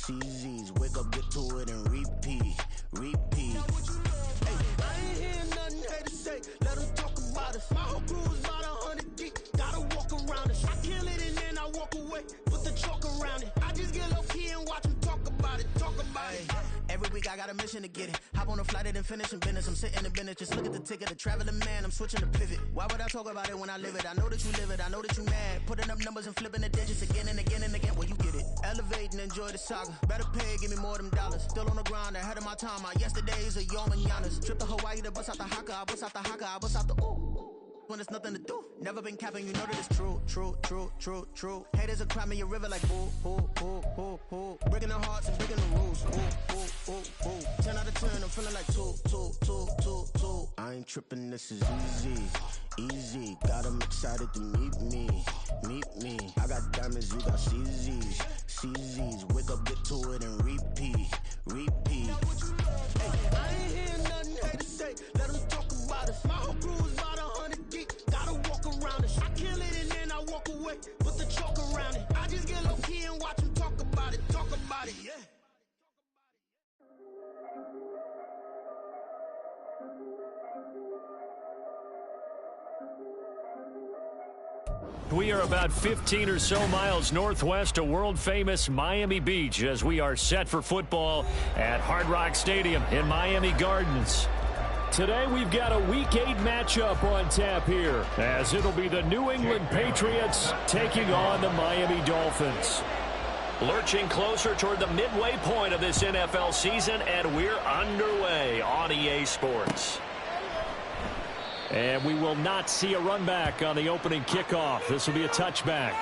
CZs, wake up, get to it, and repeat. Hey, I ain't hearing nothing haters say. Let them talk about us. My whole crew is about 100 deep. Gotta walk around it. I kill it and then I walk away. Put the chalk around it. I just get low key and watch them talk about it. Every week I got a mission to get it. Hop on a flight and then finish in business. I'm sitting in business, just look at the ticket. A traveling man, I'm switching to pivot. Why would I talk about it when I live it? I know that you live it, I know that you mad. Putting up numbers and flipping the digits again and again and again. Well, you get it. Elevate and enjoy the saga. Better pay, give me more of them dollars. Still on the grind, ahead of my time. My yesterdays are your mananas. Trip to Hawaii to bust out the haka. I bust out the haka, I bust out the ooh. When there's nothing to do. Never been capping, you know that it's true. Haters will cry me a river like boo. Breaking their hearts and breaking the rules. Ooh. 10 out of 10, I'm feeling like two. I ain't tripping, this is easy. Got 'em excited to meet me. I got diamonds, you got CZs. Wake up, get to it, and repeat. Hey, I ain't hearing nothing haters say. Let them talk about us. My whole crew is about 100 deep. Gotta walk around it. I kill it and then I walk away. Put the chalk around it. I just get low key and watch them talk about it, yeah. We are about 15 or so miles northwest of world-famous Miami Beach as we are set for football at Hard Rock Stadium in Miami Gardens. Today we've got a Week 8 matchup on tap here as it'll be the New England Patriots taking on the Miami Dolphins. Lurching closer toward the midway point of this NFL season, and we're underway on EA Sports. And we will not see a run back on the opening kickoff. This will be a touchback.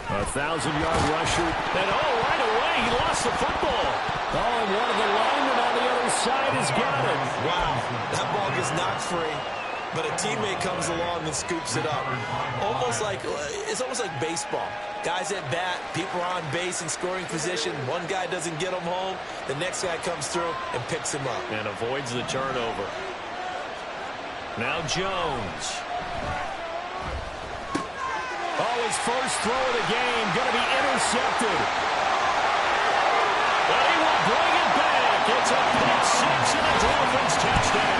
A 1,000-yard rusher. And right away, he lost the football. And one of the linemen on the other side has got it. Wow, that ball gets knocked free, but a teammate comes along and scoops it up. It's almost like baseball. Guys at bat, people are on base in scoring position. One guy doesn't get him home. The next guy comes through and picks him up. And avoids the turnover. Now Jones. His first throw of the game going to be intercepted. But he will bring it back. It's a pick six and a Dolphins touchdown.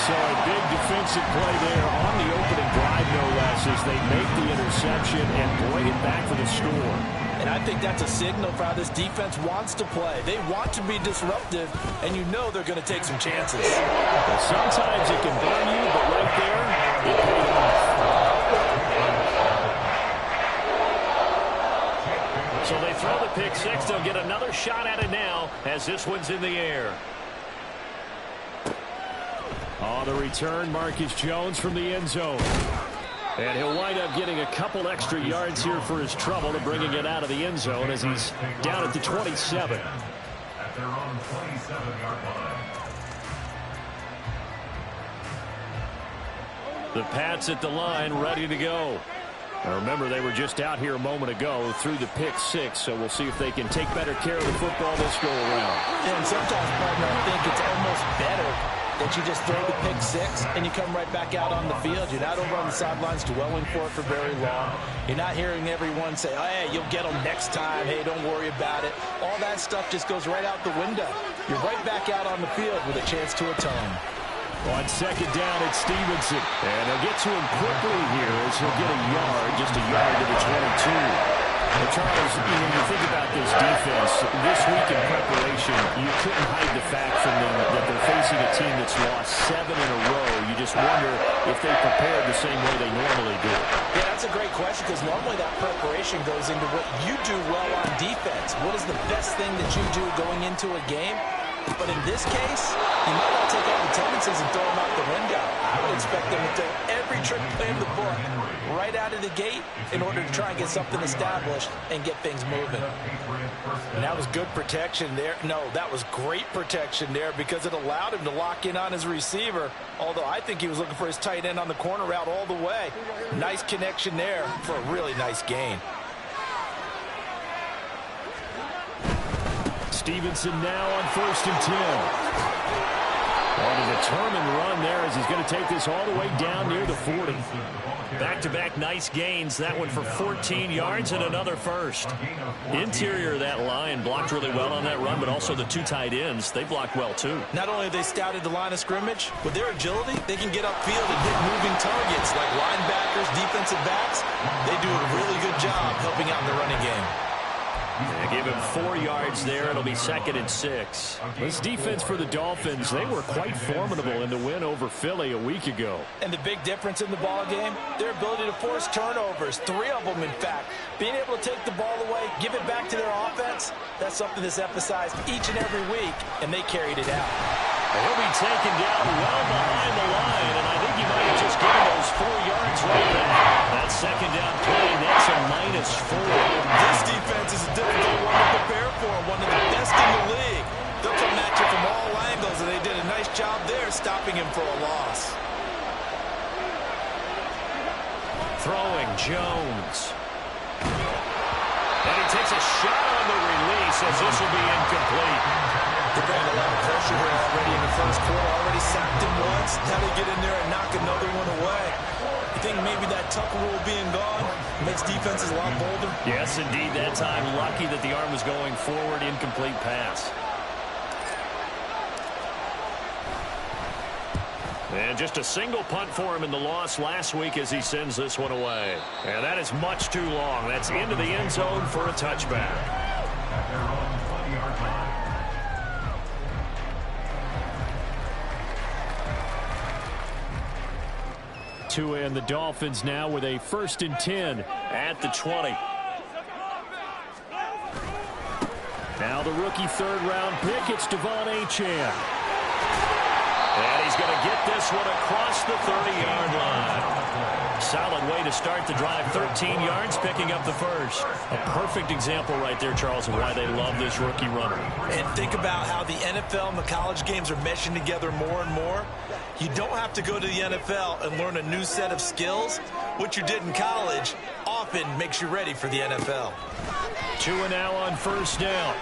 So a big defensive play there on the opening drive, no less, as they make the interception and bring it back for the score. And I think that's a signal for how this defense wants to play. They want to be disruptive, and you know they're going to take some chances. Well, sometimes it can burn you, but right there, it paid off. So they throw the pick six. They'll get another shot at it now as this one's in the air. The return, Marcus Jones from the end zone. And he'll wind up getting a couple extra yards here for his trouble to bringing it out of the end zone as he's down at the 27. At their own 27-yard line. The Pats at the line, ready to go. Now remember, they were just out here a moment ago through the pick six, so we'll see if they can take better care of the football this go around. And sometimes, partner, I think it's almost better that you just throw the pick six and you come right back out on the field. You're not over on the sidelines dwelling for it for very long. You're not hearing everyone say, oh, hey, you'll get them next time. Hey, don't worry about it. All that stuff just goes right out the window. You're right back out on the field with a chance to atone. On second down, it's Stevenson. And they'll get to him quickly here as he'll get a yard, just a yard to the 22. Well, Charles, when you think about this defense, this week in preparation, you couldn't hide the fact from them that they're facing a team that's lost 7 in a row. You just wonder if they prepared the same way they normally do. Yeah, that's a great question because normally that preparation goes into what you do well on defense. What is the best thing that you do going into a game? But in this case, you might want to take all the tendencies and throw them out the window. I would expect them to throw every every trick play in the book right out of the gate in order to try and get something established and get things moving. And that was good protection there. No, that was great protection there because it allowed him to lock in on his receiver, although I think he was looking for his tight end on the corner route all the way. Nice connection there for a really nice gain. Stevenson now on 1st and 10. On a determined run there as he's going to take this all the way down near the 40. Back-to-back nice gains. That one for 14 yards and another first. Interior of that line blocked really well on that run, but also the two tight ends, they blocked well too. Not only have they scouted the line of scrimmage, with their agility, they can get upfield and hit moving targets like linebackers, defensive backs. They do a really good job helping out in the running game. They give him 4 yards there. It'll be 2nd and 6. This defense for the Dolphins, they were quite formidable in the win over Philly a week ago. And the big difference in the ball game, their ability to force turnovers, 3 of them in fact. Being able to take the ball away, give it back to their offense, that's something that's emphasized each and every week, and they carried it out. He'll be taken down well behind the line, and I think he might have just given those 4 yards right back. That 2nd down play, that's a -4. This defense is a difficult one to prepare for, one of the best in the league. They'll come at you from all angles, and they did a nice job there stopping him for a loss. Throwing Jones. And he takes a shot on the release as this will be incomplete. They've got a lot of pressure here already in the first quarter. Already sacked him once. Now they get in there and knock another one away. You think maybe that Tucker rule being gone makes defenses a lot bolder? Yes, indeed. That time, lucky that the arm was going forward. Incomplete pass. And just a single punt for him in the loss last week as he sends this one away. And that is much too long. That's into the end zone for a touchback. At their own 20-yard line. Tua and the Dolphins now with a 1st and 10 at the 20. Now the rookie 3rd-round pick, it's Devon Achane. And he's going to get this one across the 30-yard line. Solid way to start the drive. 13 yards, picking up the first. A perfect example right there, Charles, of why they love this rookie runner. And think about how the NFL and the college games are meshing together more and more. You don't have to go to the NFL and learn a new set of skills. What you did in college often makes you ready for the NFL. Tua now on 1st down.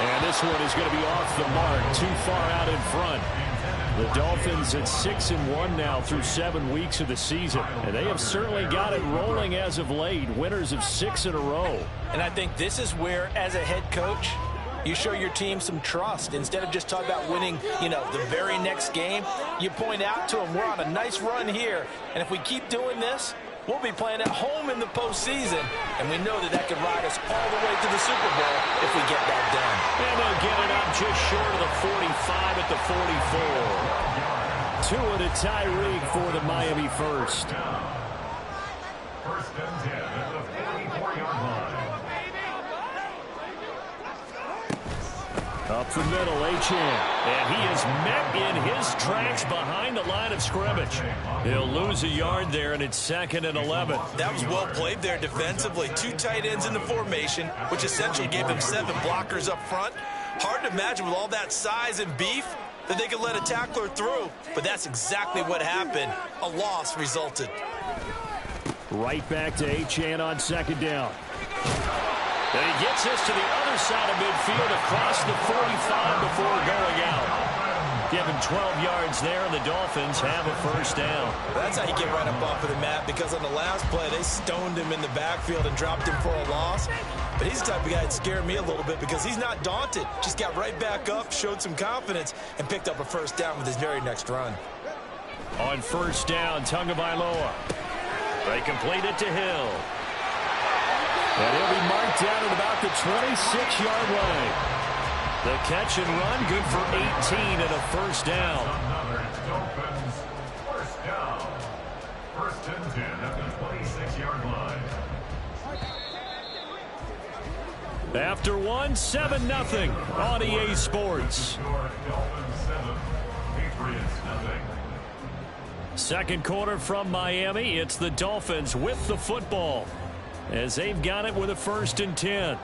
And this one is going to be off the mark, too far out in front. The Dolphins at 6-1 now through 7 weeks of the season. And they have certainly got it rolling as of late. Winners of 6 in a row. And I think this is where, as a head coach, you show your team some trust. Instead of just talking about winning, the very next game, you point out to them, we're on a nice run here. And if we keep doing this, we'll be playing at home in the postseason. And we know that could ride us all the way to the Super Bowl if we get that done. And they'll get it up just short of the 45 at the 44. Tua to Tyreek for the Miami first. 1st and 10 at the 44-yard line. Up the middle, Achane. And he is met in his tracks behind the line of scrimmage. He'll lose a yard there, and it's 2nd and 11. That was well played there defensively. 2 tight ends in the formation, which essentially gave him 7 blockers up front. Hard to imagine with all that size and beef that they could let a tackler through. But that's exactly what happened. A loss resulted. Right back to Achane on 2nd down. And he gets this to the other side of midfield across the 45 before going out. Give him 12 yards there, and the Dolphins have a 1st down. That's how you get right up off of the mat, because on the last play, they stoned him in the backfield and dropped him for a loss. But he's the type of guy that scared me a little bit because he's not daunted. Just got right back up, showed some confidence, and picked up a 1st down with his very next run. On 1st down, Tagovailoa. They complete it to Hill. And he'll be marked down at about the 26-yard line. The catch and run, good for 18 and a 1st down. Another Dolphins 1st down. 1st and 10 at the 26-yard line. After one, 7-0 on EA Sports. Dolphins 7, Patriots 0. Second quarter from Miami. It's the Dolphins with the football as they've got it with a 1st and 10.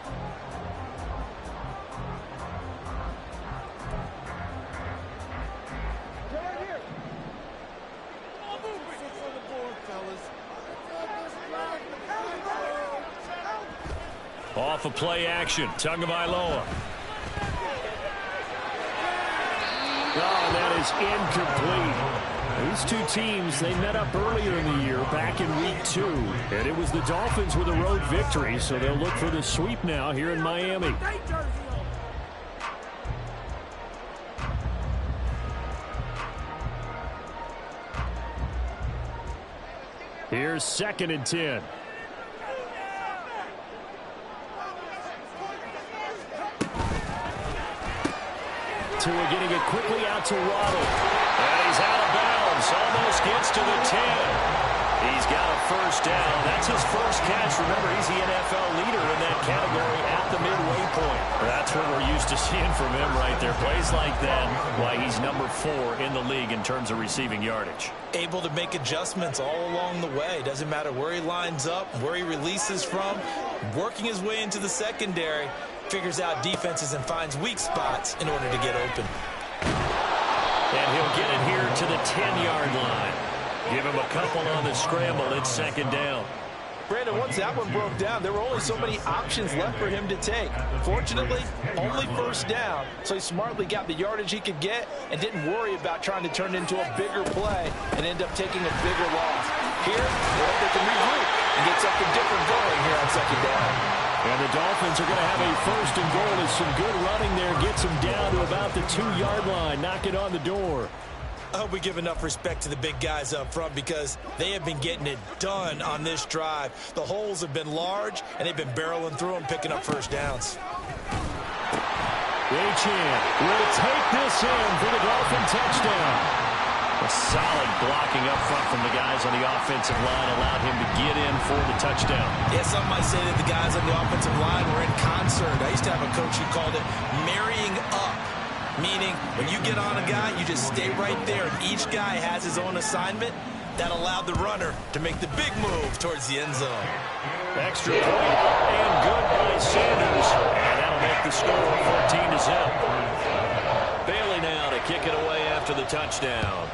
Off of play action, Tagovailoa. Oh, that is incomplete. These two teams, they met up earlier in the year, back in week 2. And it was the Dolphins with a road victory, so they'll look for the sweep now here in Miami. Here's 2nd and 10. Tua getting it quickly out to Waddle. And he's out of bounds. Almost gets to the 10. He's got a 1st down. That's his first catch. Remember, he's the NFL leader in that category at the midway point. That's what we're used to seeing from him right there. Plays like that, why he's number 4 in the league in terms of receiving yardage. Able to make adjustments all along the way. Doesn't matter where he lines up, where he releases from. Working his way into the secondary. Figures out defenses and finds weak spots in order to get open. And he'll get it here to the 10-yard line. Give him a couple on the scramble. It's 2nd down. Brandon, once that one broke down, there were only so many options left for him to take. Fortunately, only 1st down, so he smartly got the yardage he could get and didn't worry about trying to turn it into a bigger play and end up taking a bigger loss. Here, they can regroup and get something different going here on 2nd down. And the Dolphins are going to have a 1st and goal as some good running there gets them down to about the 2-yard line. Knock it on the door. I hope we give enough respect to the big guys up front because they have been getting it done on this drive. The holes have been large, and they've been barreling through them, picking up 1st downs. Achane will take this in for the Dolphin touchdown. A solid blocking up front from the guys on the offensive line allowed him to get in for the touchdown. Yeah, some might say that the guys on the offensive line were in concert. I used to have a coach who called it marrying up, meaning when you get on a guy, you just stay right there, and each guy has his own assignment. That allowed the runner to make the big move towards the end zone. Extra point and good by Sanders, and that'll make the score 14-0. Bailey now to kick it away after the touchdown.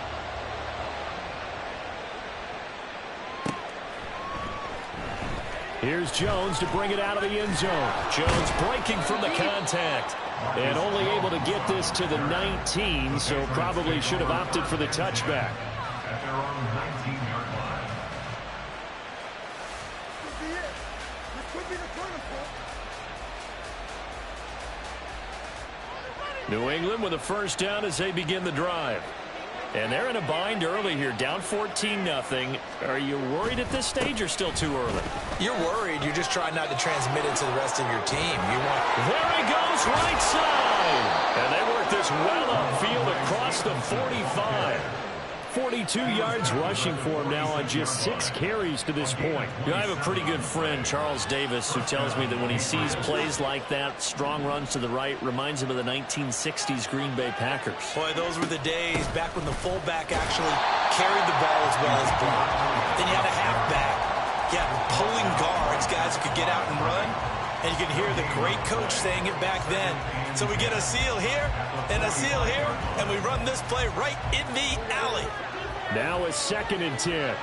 Here's Jones to bring it out of the end zone. Jones breaking from the contact and only able to get this to the 19, so probably should have opted for the touchback. At their own 19-yard line. New England with a 1st down as they begin the drive. And they're in a bind early here, down 14-0. Are you worried at this stage or still too early? You're worried. You're just trying not to transmit it to the rest of your team. There he goes, right side. And they work this well upfield across the 45. 42 yards rushing for him now on just 6 carries to this point. I have a pretty good friend, Charles Davis, who tells me that when he sees plays like that, strong runs to the right, reminds him of the 1960s Green Bay Packers. Boy, those were the days back when the fullback actually carried the ball as well as blocked. Then you had a halfback. You had pulling guards, guys who could get out and run. And you can hear the great coach saying it back then. So we get a seal here and a seal here, and we run this play right in the alley. Now a 2nd and 10.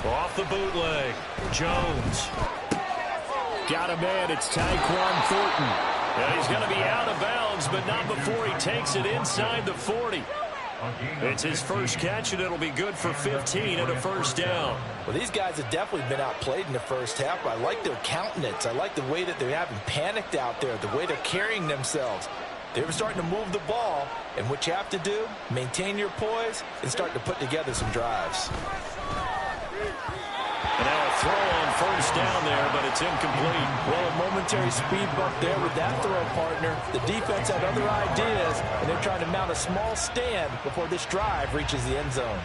Off the bootleg. Jones. Got a man. It's Tyquan Thornton. And he's going to be out of bounds, but not before he takes it inside the 40. It's his first catch, and it'll be good for 15 and a 1st down. Well, these guys have definitely been outplayed in the first half. I like their countenance. I like the way that they haven't panicked out there, the way they're carrying themselves. They were starting to move the ball, and what you have to do, maintain your poise and start to put together some drives. And now a throw on 1st down there, but it's incomplete. Well, a momentary speed bump there with that throw, partner. The defense had other ideas, and they're trying to mount a small stand before this drive reaches the end zone.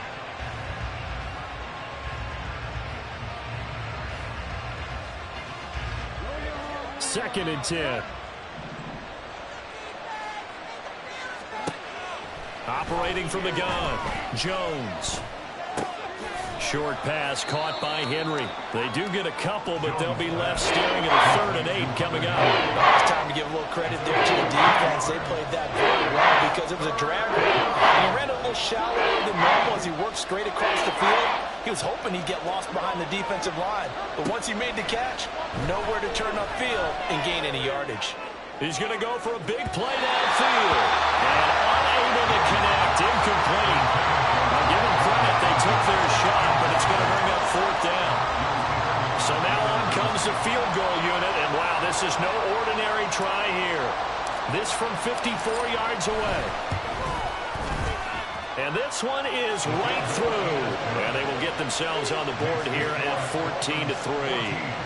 Second and 10. Operating from the gun, Jones. Short pass caught by Henry. They do get a couple, but they'll be left staring at a 3rd and 8 coming up. It's time to give a little credit there to the defense. They played that very well because it was a drag route. He ran a little shallower than normal as he worked straight across the field. He was hoping he'd get lost behind the defensive line. But once he made the catch, nowhere to turn upfield and gain any yardage. He's going to go for a big play downfield. And unable to connect. Incomplete. I'll give them credit. They took their shot, but it's going to bring up 4th down. So now on comes the field goal unit. And, wow, this is no ordinary try here. This from 54 yards away. And this one is right through. And they will get themselves on the board here at 14-3.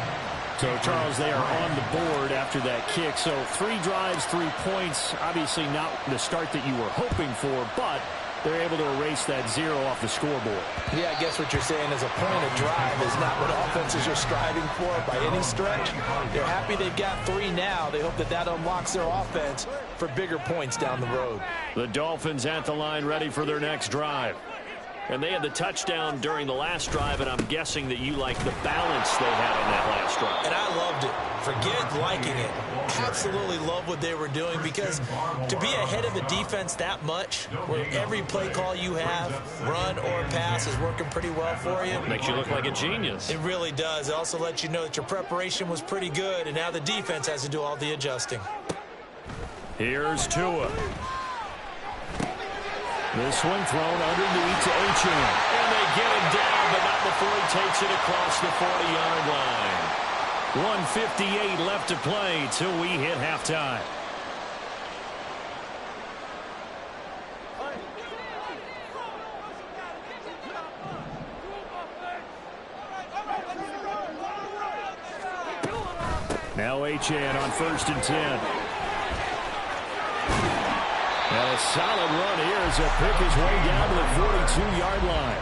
So, Charles, they are on the board after that kick. So 3 drives, 3 points. Obviously not the start that you were hoping for, but they're able to erase that 0 off the scoreboard. Yeah, I guess what you're saying is a point of drive is not what offenses are striving for by any stretch. They're happy they've got 3 now. They hope that that unlocks their offense for bigger points down the road. The Dolphins at the line ready for their next drive. And they had the touchdown during the last drive, and I'm guessing that you like the balance they had on that last drive. And I loved it. Forget liking it. Absolutely love what they were doing, because to be ahead of the defense that much, where every play call you have, run or pass, is working pretty well for you. Makes you look like a genius. It really does. It also lets you know that your preparation was pretty good, and now the defense has to do all the adjusting. Here's Tua. This one thrown underneath to H.A. And they get him down, but not before he takes it across the 40-yard line. 1:58 left to play till we hit halftime. Now H.A. on 1st and 10. And a solid run here as he'll pick his way down to the 42-yard line.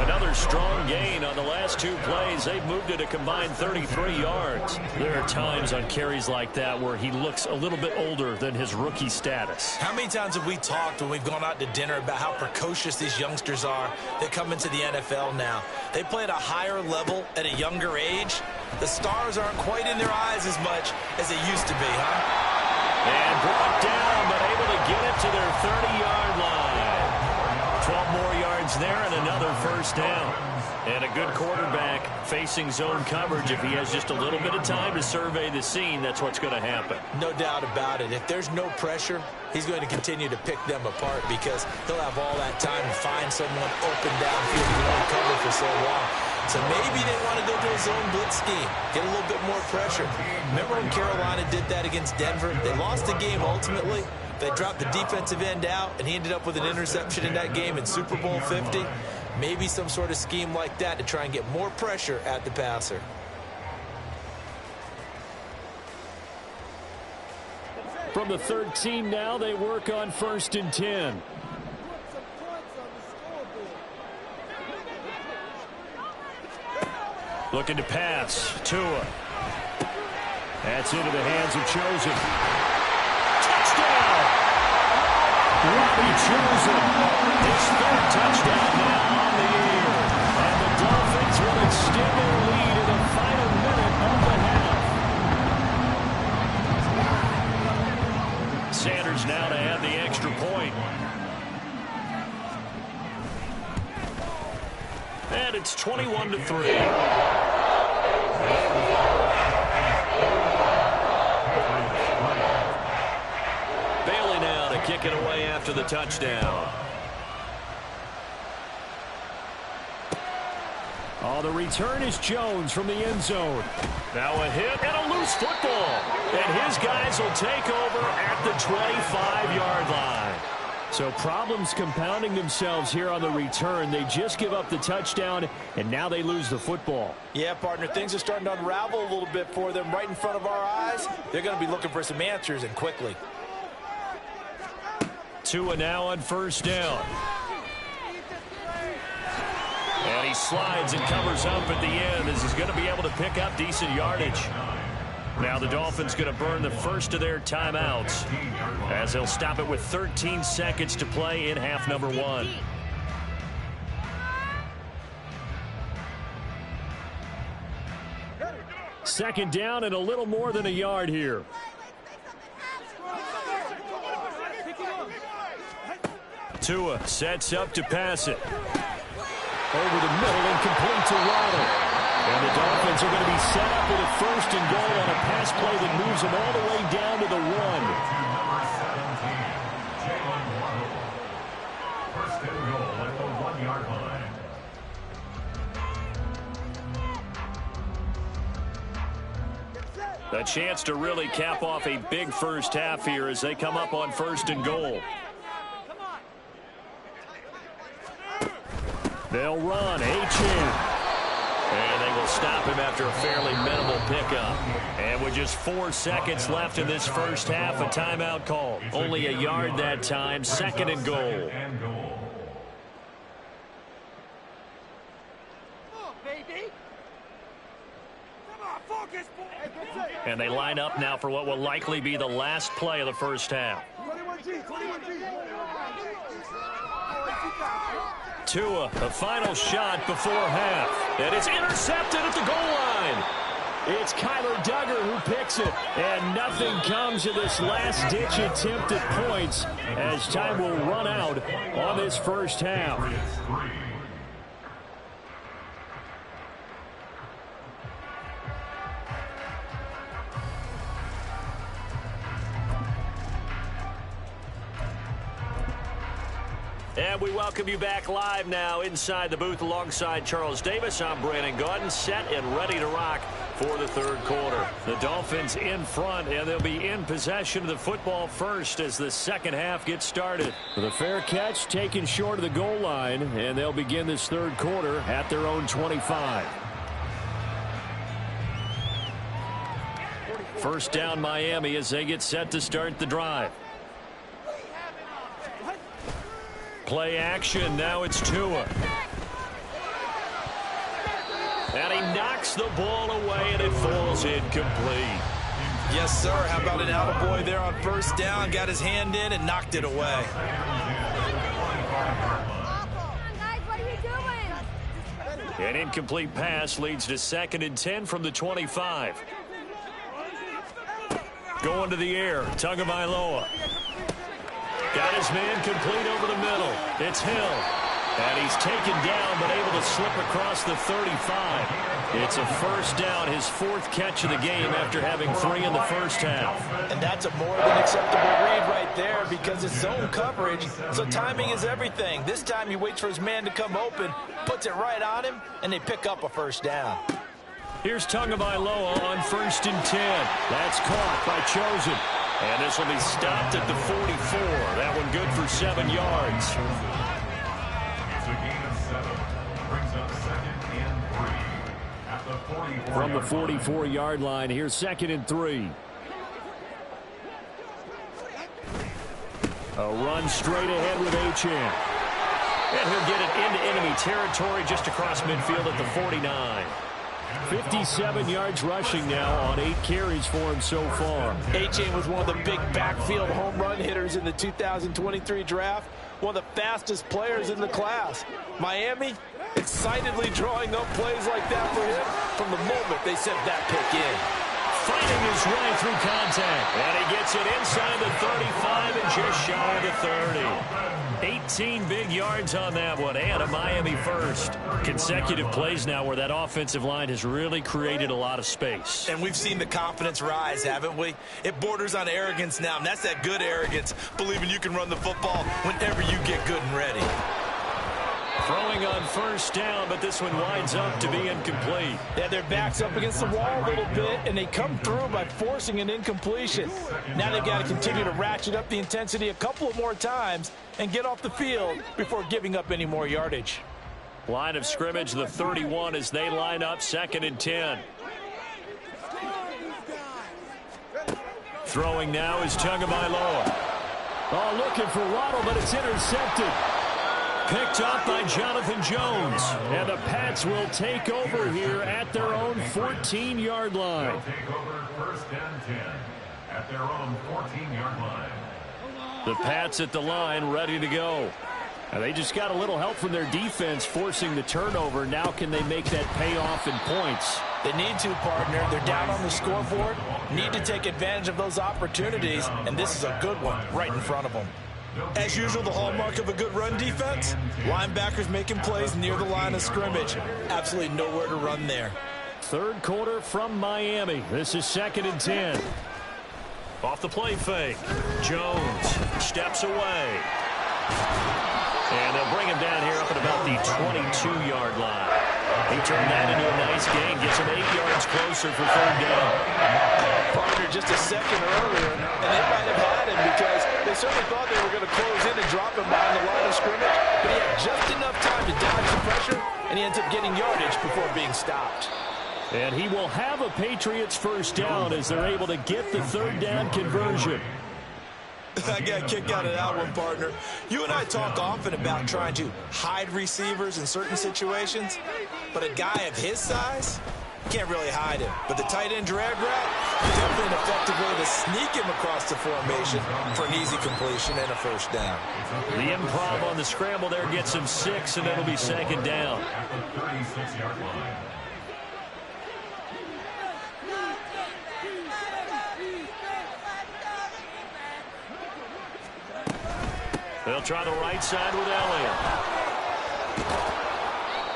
Another strong gain on the last 2 plays. They've moved it a combined 33 yards. There are times on carries like that where he looks a little bit older than his rookie status. How many times have we talked when we've gone out to dinner about how precocious these youngsters are that come into the NFL now? They play at a higher level at a younger age. The stars aren't quite in their eyes as much as they used to be, huh? And brought down, but able to get it to their 30-yard line. 12 more yards there and another 1st down. And a good quarterback facing zone coverage. If he has just a little bit of time to survey the scene, that's what's going to happen. No doubt about it. If there's no pressure, he's going to continue to pick them apart, because he'll have all that time to find someone open downfield he won't cover for so long. So maybe they want to go to a zone blitz scheme, get a little bit more pressure. Remember when Carolina did that against Denver? They lost the game ultimately. They dropped the defensive end out, and he ended up with an interception in that game in Super Bowl 50. Maybe some sort of scheme like that to try and get more pressure at the passer. From the 13 now, they work on 1st and 10. Looking to pass. Tua. That's into the hands of Chosen. Touchdown! Robbie Chosen. His 3rd touchdown now on the year. And the Dolphins will extend their lead in the final minute of the half. Sanders now to add the extra point. And it's 21-3. Bailey now to kick it away after the touchdown. Oh, the return is Jones from the end zone. Now a hit and a loose football. And his guys will take over at the 25-yard line. So problems compounding themselves here on the return. They just give up the touchdown, and now they lose the football. Yeah, partner, things are starting to unravel a little bit for them right in front of our eyes. They're going to be looking for some answers, and quickly. Tua now on 1st down. And he slides and covers up at the end as he's going to be able to pick up decent yardage. Now the Dolphins going to burn the first of their timeouts as they'll stop it with 13 seconds to play in half number 1. Second down and a little more than a yard here. Tua sets up to pass it. Over the middle and complete to Waddle. And the Dolphins are going to be set up with a first and goal on a pass play that moves them all the way down to the 1. First and goal at the 1-yard line. A chance to really cap off a big first half here as they come up on first and goal. They'll run. H-in. And they will stop him after a fairly minimal pickup. And with just 4 seconds left in this first half, a timeout call. Only a yard that time, second and goal. And they line up now for what will likely be the last play of the first half. Tua, a final shot before half. And it's intercepted at the goal line. It's Kyler Duggar who picks it. And nothing comes of this last-ditch attempt at points as time will run out on this first half. And we welcome you back live now inside the booth alongside Charles Davis. I'm Brandon Gaudin, set and ready to rock for the third quarter. The Dolphins in front, and they'll be in possession of the football first as the second half gets started. The fair catch taken short of the goal line, and they'll begin this third quarter at their own 25. First down Miami as they get set to start the drive. Play action. Now it's Tua. And he knocks the ball away, and it falls incomplete. Yes, sir. How about an attaboy there on first down? Got his hand in and knocked it away. An incomplete pass leads to 2nd and 10 from the 25. Going to the air. Tagovailoa. Got his man complete over the middle. It's Hill. And he's taken down but able to slip across the 35. It's a first down, his 4th catch of the game after having 3 in the first half. And that's a more than acceptable read right there because it's zone coverage, so timing is everything. This time he waits for his man to come open, puts it right on him, and they pick up a first down. Here's Tagovailoa on 1st and 10. That's caught by Chosen. And this will be stopped at the 44. That one good for 7 yards. It's a gain of 7. Brings up 2nd and 3. At the 44. From the 44-yard line, here's 2nd and 3. A run straight ahead with H-in. And he'll get it into enemy territory just across midfield at the 49. 57 yards rushing now on 8 carries for him so far. H-in was one of the big backfield home run hitters in the 2023 draft. One of the fastest players in the class. Miami excitedly drawing up plays like that for him from the moment they sent that pick in. Fighting his way through contact. And he gets it inside the 35 and just shy of the 30. 18 big yards on that one, and a Miami first. Consecutive plays now where that offensive line has really created a lot of space. And we've seen the confidence rise, haven't we? It borders on arrogance now, and that's that good arrogance, believing you can run the football whenever you get good and ready. Throwing on first down, but this one winds up to be incomplete. Yeah, their back's up against the wall a little bit, and they come through by forcing an incompletion. Now they've got to continue to ratchet up the intensity a couple of more times and get off the field before giving up any more yardage. Line of scrimmage, the 31 as they line up 2nd and 10. Throwing now is Tagovailoa. Oh, looking for Waddle, but it's intercepted. picked up by Jonathan Jones. And the Pats will take over here at their own 14-yard line. They'll take over 1st and 10 at their own 14-yard line. The Pats at the line, ready to go. And they just got a little help from their defense forcing the turnover. Now can they make that pay off in points? They need to, partner. They're down on the scoreboard. Need to take advantage of those opportunities, and this is a good one right in front of them. As usual, the hallmark of a good run defense, linebackers making plays near the line of scrimmage. Absolutely nowhere to run there. Third quarter from Miami. This is 2nd and 10. Off the play fake. Jones steps away. And they'll bring him down here up at about the 22-yard line. He turned that into a nice gain. Gets him 8 yards closer for 3rd down. Partner just a second earlier, and they might have had him because they certainly thought they were going to close in and drop him behind the line of scrimmage, but he had just enough time to dodge the pressure, and he ends up getting yardage before being stopped. And he will have a Patriots 1st down as they're able to get the 3rd down conversion. I got a kick out of that one, partner. You and I talk often about trying to hide receivers in certain situations, but a guy of his size, can't really hide him. But the tight end drag route, definitely an effective way to sneak him across the formation for an easy completion and a 1st down. The improv on the scramble there gets him 6, and it'll be 2nd down. At the 36-yard line. They'll try the right side with Elliott.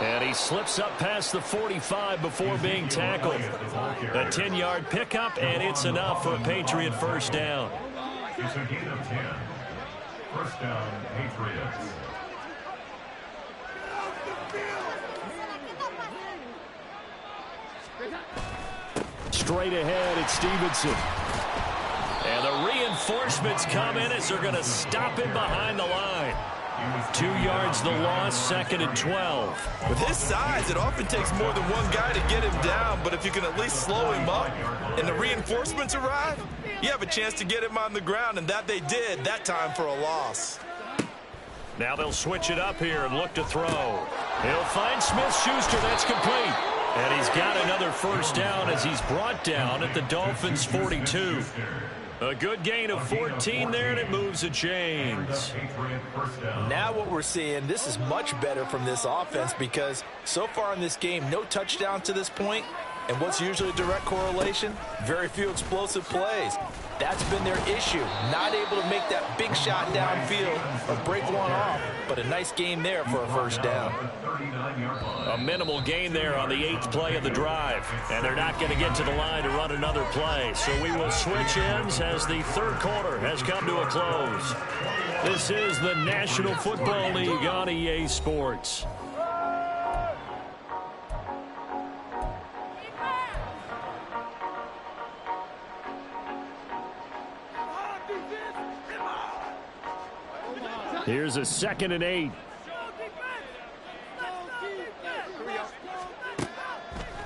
And he slips up past the 45 before being tackled. A 10-yard pickup, and it's enough for a Patriot 1st down. It's a gain of 10. 1st down, Patriots. Straight ahead, it's Stevenson. And the reinforcements come in as they're going to stop him behind the line. 2 yards the loss, 2nd and 12. With his size, it often takes more than one guy to get him down, but if you can at least slow him up and the reinforcements arrive, you have a chance to get him on the ground, and that they did, that time for a loss. Now they'll switch it up here and look to throw. He'll find Smith-Schuster. That's complete. And he's got another 1st down as he's brought down at the Dolphins' 42. A good gain of 14 there, and it moves the chains. Now what we're seeing, this is much better from this offense because so far in this game, no touchdown to this point, and what's usually a direct correlation? Very few explosive plays. That's been their issue. Not able to make that big shot downfield or break one off, but a nice game there for a 1st down. A minimal gain there on the 8th play of the drive, and they're not going to get to the line to run another play. So we will switch ends as the 3rd quarter has come to a close. This is the National Football League on EA Sports. Here's a 2nd and 8.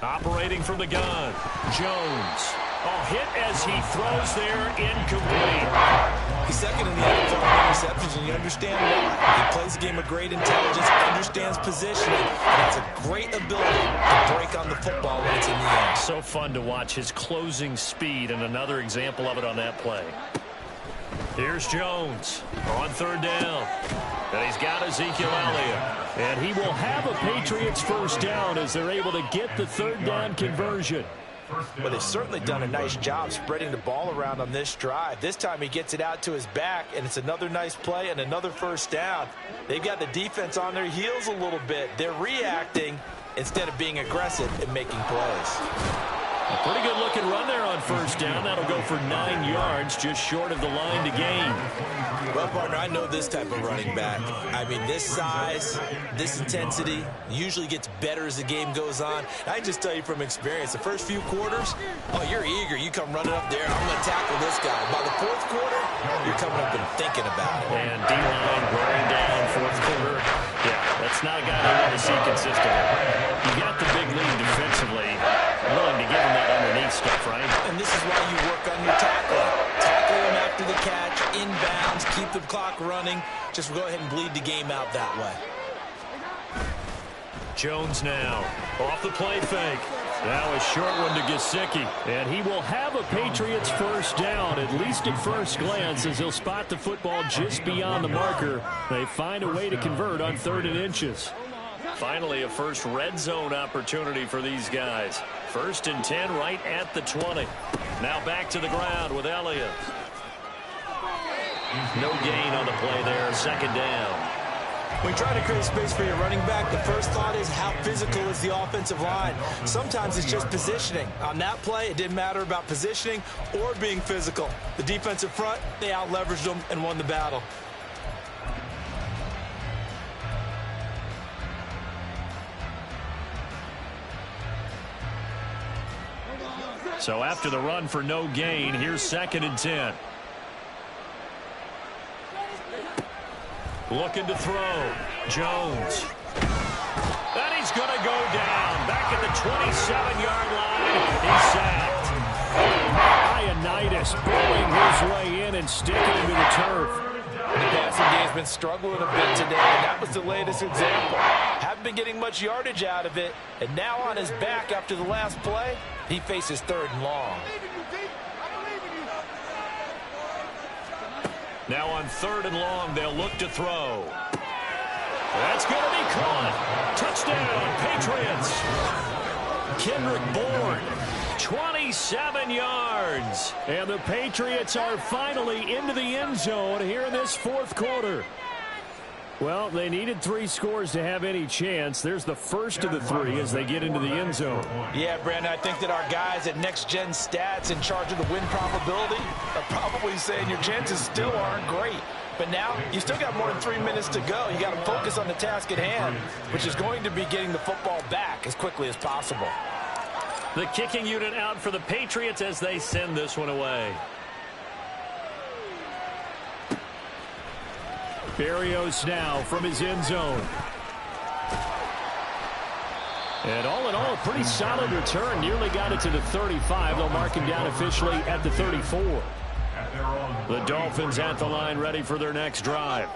Operating from the gun. Jones. Oh, hit as he throws there, incomplete. He's 2nd in the NFL in interceptions, and you understand why. He plays a game of great intelligence, understands positioning, and has a great ability to break on the football when it's in the end. So fun to watch his closing speed, and another example of it on that play. Here's Jones on 3rd down. And he's got Ezekiel Elliott. And he will have a Patriots 1st down as they're able to get the 3rd down conversion. But they've certainly done a nice job spreading the ball around on this drive. This time he gets it out to his back, and it's another nice play and another 1st down. They've got the defense on their heels a little bit. They're reacting instead of being aggressive and making plays. A pretty good looking run there on 1st down. That'll go for 9 yards, just short of the line to gain. Well, partner, I know this type of running back. I mean, this size, this intensity usually gets better as the game goes on. I can just tell you from experience, the first few quarters, oh, you're eager. You come running up there, I'm going to tackle this guy. By the 4th quarter, you're coming up and thinking about it. And D-line wearing down 4th quarter. Yeah, that's not a guy they want to see consistently. You got the big lead defensively, willing to give him that underneath stuff, right? And this is why you work on your tackling. Tackle him after the catch, inbounds, keep the clock running. Just go ahead and bleed the game out that way. Jones now. Off the play fake. Now a short one to Gesicki. And he will have a Patriots first down, at least at first glance, as he'll spot the football just beyond the marker. They find a way to convert on 3rd and inches. Finally, a first red zone opportunity for these guys. 1st and 10 right at the 20. Now back to the ground with Elliott. No gain on the play there. 2nd down. When you try to create space for your running back, the first thought is how physical is the offensive line. Sometimes it's just positioning. On that play, it didn't matter about positioning or being physical. The defensive front, they out-leveraged them and won the battle. So after the run for no gain, here's 2nd and 10. Looking to throw. Jones. And he's going to go down. Back at the 27-yard line. He's sacked. Ioannidis pulling his way in and sticking to the turf. The passing game's been struggling a bit today, and that was the latest example. Haven't been getting much yardage out of it, and now on his back after the last play, he faces 3rd and long. Now on 3rd and long, they'll look to throw. That's going to be caught. Touchdown, Patriots. Kendrick Bourne, 27 yards. And the Patriots are finally into the end zone here in this 4th quarter. Well, they needed 3 scores to have any chance. There's the first of the 3 as they get into the end zone. Yeah, Brandon, I think that our guys at Next Gen Stats in charge of the win probability are probably saying your chances still aren't great. But now, you still got more than 3 minutes to go. You got to focus on the task at hand, which is going to be getting the football back as quickly as possible. The kicking unit out for the Patriots as they send this one away. Berrios now from his end zone. And all in all, a pretty solid return. Nearly got it to the 35. They'll mark him down officially at the 34. The Dolphins at the line ready for their next drive.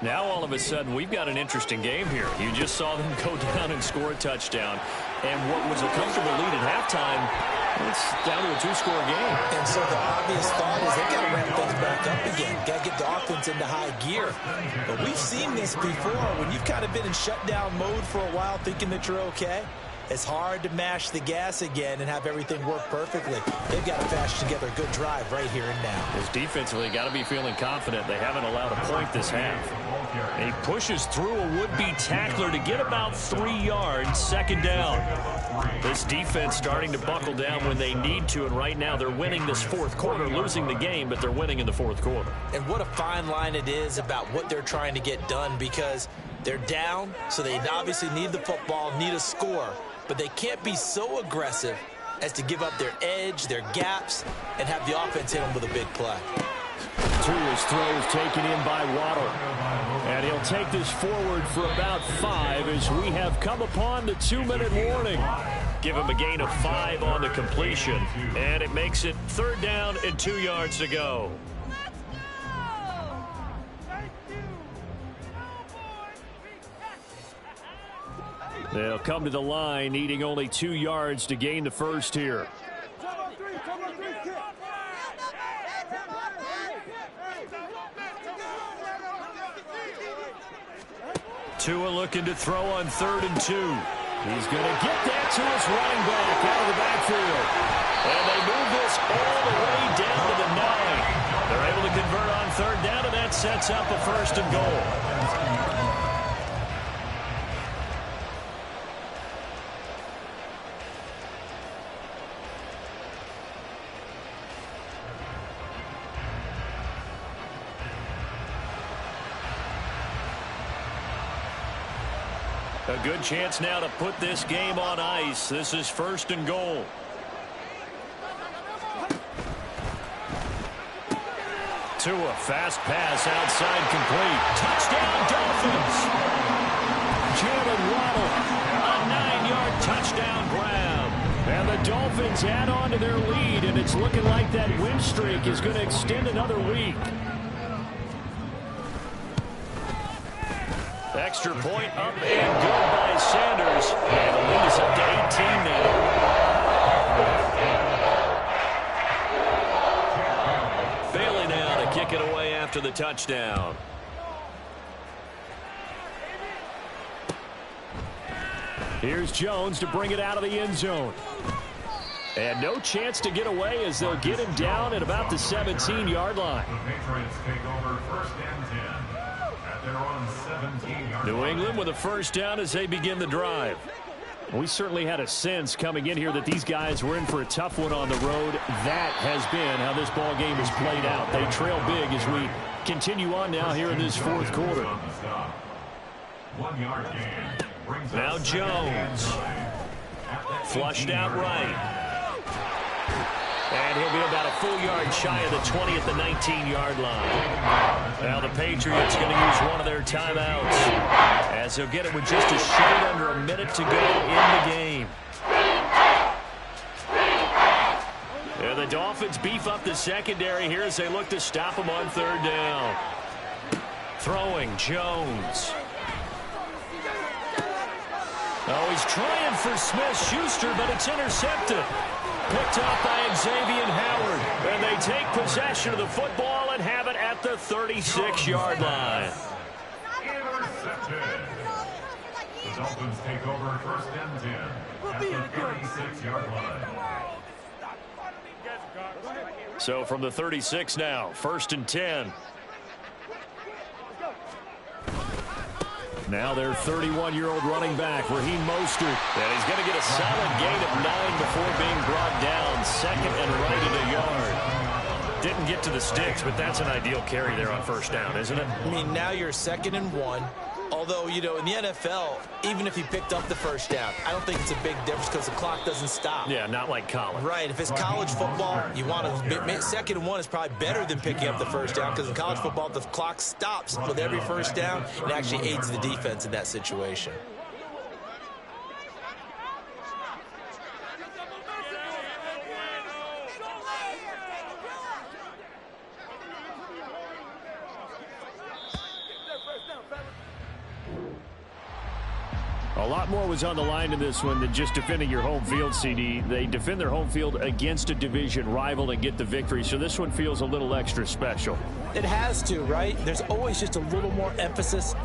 Now all of a sudden we've got an interesting game here. You just saw them go down and score a touchdown. And what was a comfortable lead at halftime, it's down to a 2-score game. And so the obvious thought is they've got to ramp things back up again. Got to get the offense into high gear. But we've seen this before. When you've kind of been in shutdown mode for a while thinking that you're okay, it's hard to mash the gas again and have everything work perfectly. They've got to fashion together a good drive right here and now. His defensively got to be feeling confident. They haven't allowed a point this half. He pushes through a would-be tackler to get about 3 yards. 2nd down. This defense starting to buckle down when they need to, and right now they're winning this 4th quarter, losing the game, but they're winning in the 4th quarter. And what a fine line it is about what they're trying to get done, because they're down, so they obviously need the football, need a score, but they can't be so aggressive as to give up their edge, their gaps, and have the offense hit them with a big play. His throws taken in by Waddle. And he'll take this forward for about 5 as we have come upon the 2-minute warning. Give him a gain of 5 on the completion, and it makes it 3rd down and 2 yards to go. They'll come to the line, needing only 2 yards to gain the first here. Tua looking to throw on 3rd and 2. He's going to get that to his running back out of the backfield. And they move this all the way down to the 9. They're able to convert on 3rd down, and that sets up a 1st and goal. A good chance now to put this game on ice. This is 1st and goal. Tua, fast pass outside, complete. Touchdown, Dolphins. Jalen Waddle, A 9-yard touchdown grab. and the Dolphins add on to their lead, and it's looking like that win streak is going to extend another week. Extra point up and good by Sanders. And the lead is up to 18 now. Bailey now to kick it away after the touchdown. Here's Jones to bring it out of the end zone. And no chance to get away as they'll get him down at about the 17-yard line. The Patriots take over first and 10 at their own 17-yard line. New England with a first down as they begin the drive. We certainly had a sense coming in here that these guys were in for a tough one on the road. That has been how this ball game has played out. They trail big as we continue on now here in this fourth quarter. 1 yard gain. Now Jones. Flushed out right. And he'll be about a full yard shy of the 20 at the 19-yard line. Now the Patriots going to use one of their timeouts as they'll get it with just a shade under a minute to go in the game. And the Dolphins beef up the secondary here as they look to stop him on third down. Throwing Jones. Oh, he's trying for Smith-Schuster, but it's intercepted. Picked up by Xavier Howard. And they take possession of the football and have it at the 36-yard line. Intercepted. The Dolphins take over first and 10 at the 36-yard line. So from the 36 now, first and 10. Now their 31-year-old running back, Raheem Mostert. And he's going to get a solid gain of 9 before being brought down. Second and right at a yard. Didn't get to the sticks, but that's an ideal carry there on first down, isn't it? I mean, now you're 2nd and 1. Although, you know, in the NFL, even if he picked up the first down, I don't think it's a big difference because the clock doesn't stop. Yeah, not like college. Right. If it's college football, you want to 2nd and 1 is probably better than picking up the first down because in college football, the clock stops with every first down and actually aids the defense in that situation. A lot more was on the line in this one than just defending your home field, CD. They defend their home field against a division rival and get the victory, so this one feels a little extra special. It has to, right? There's always just a little more emphasis